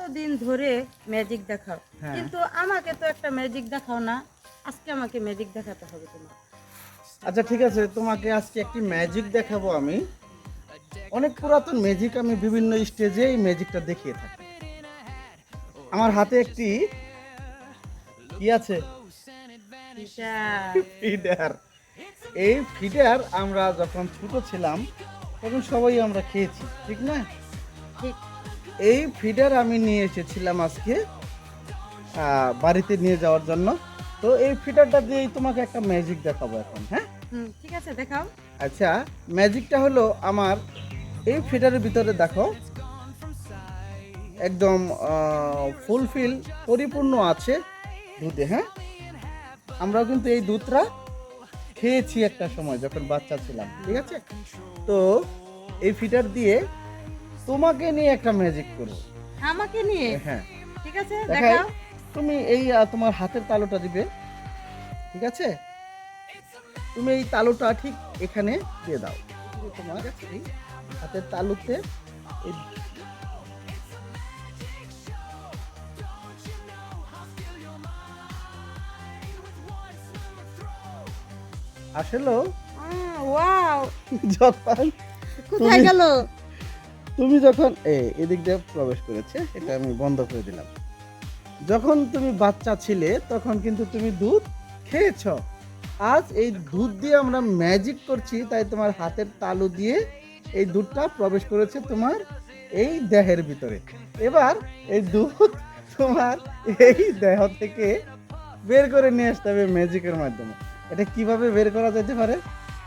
এতদিন ধরে ম্যাজিক দেখাও, হ্যাঁ। কিন্তু আমাকে তো একটা ম্যাজিক দেখাও না। আজকে আমাকে ম্যাজিক দেখাতে হবে তোমার। আচ্ছা ঠিক আছে, তোমাকে আজকে একটি ম্যাজিক দেখাবো আমি। অনেক পুরাতন ম্যাজিক, আমি বিভিন্ন স্টেজে এই ম্যাজিকটা দেখিয়ে থাকি। আমার হাতে একটি কি আছে, এটা ফিডার। এই ফিডার আমরা যখন ছোট ছিলাম তখন সবাই আমরা খেয়েছি, ঠিক না? ঠিক। এই ফিডার আমি নিয়ে এসেছিলাম আজকে বাড়িতে নিয়ে যাওয়ার জন্য। তো এই ফিডারটা দিয়েই তোমাকে একটা ম্যাজিক দেখাবো এখন, হ্যাঁ? ঠিক আছে, দেখাও। আচ্ছা, ম্যাজিকটা হলো আমার এই ফিডারের ভিতরে দেখো একদম ফুলফিল পরিপূর্ণ আছে দুধে, হ্যাঁ? আমরাও কিন্তু এই দুধটা খেয়েছি একটা সময় যখন বাচ্চা ছিলাম, ঠিক আছে? তো এই ফিডার দিয়ে তোমাকে নিয়ে একটা ম্যাজিক করবো। আমাকে নিয়ে? হ্যাঁ, ঠিক আছে, দেখাই। দেখাও। তুমি এই তোমার হাতের তালুটা দিবে, ঠিক আছে? তুমি এই তালুটা ঠিক এখানে দিয়ে দাও। তোমার এই হাতের তালুতে এই আসলে ওয়াও, যখন কোথায় গেল? তুমি যখন এদিক দিয়ে প্রবেশ করেছে, এটা আমি বন্ধ করে দিলাম। যখন তুমি বাচ্চা ছিলে তখন কিন্তু তুমি দুধ খেয়েছ। আজ এই দুধ দিয়ে আমরা ম্যাজিক করছি, তাই তোমার হাতের তালু দিয়ে এই দুধটা প্রবেশ করেছে তোমার এই দেহের ভিতরে। এবার এই দুধ তোমার এই দেহ থেকে বের করে নিয়ে আসতে হবে ম্যাজিকের মাধ্যমে। এটা কিভাবে বের করা যেতে পারে?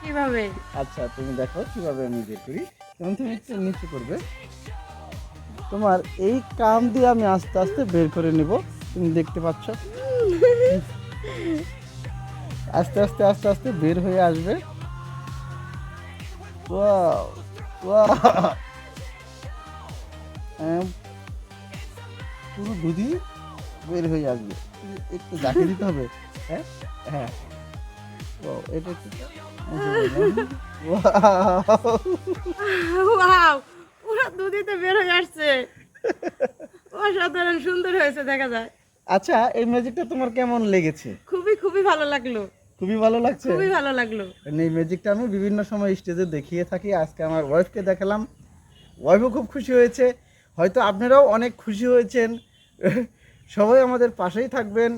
কিভাবে? আচ্ছা তুমি দেখো কিভাবে আমি বের করি। যেমন তুমি একটু নিচে করবে, তোমার এই কাম দিয়ে আমি আস্তে আস্তে বের করে নিব। তুমি দেখতে পাচ্ছ আস্তে আস্তে আস্তে আস্তে বের হয়ে আসবে। ওয়াও, ওয়াও, পুরো দুধই বের হয়ে আসবে। একটু জাকে দিতে হবে। হ্যাঁ হ্যাঁ, ও এটা একটু ওয়াও, পুরো দুধিতে বের হয়ে আসছে। অসাধারণ সুন্দর হয়েছে, দেখা যায়। আচ্ছা, এই ম্যাজিকটা তোমার কেমন লেগেছে? খুবই খুবই ভালো লাগলো। খুবই ভালো লাগছে। খুবই ভালো লাগলো। এই ম্যাজিকটা আমি বিভিন্ন সময় স্টেজে দেখিয়ে থাকি। আজকে আমার ওয়াইফকে দেখালাম, ওয়াইফও খুব খুশি হয়েছে। হয়তো আপনারাও অনেক খুশি হয়েছেন। সবাই আমাদের পাশেই থাকবেন,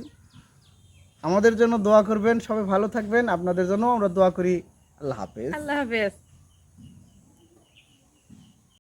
আমাদের জন্য দোয়া করবেন। সবাই ভালো থাকবেন, আপনাদের জন্য আমরা দোয়া করি। আল্লাহ হাফেজ। আল্লাহ হাফেজ।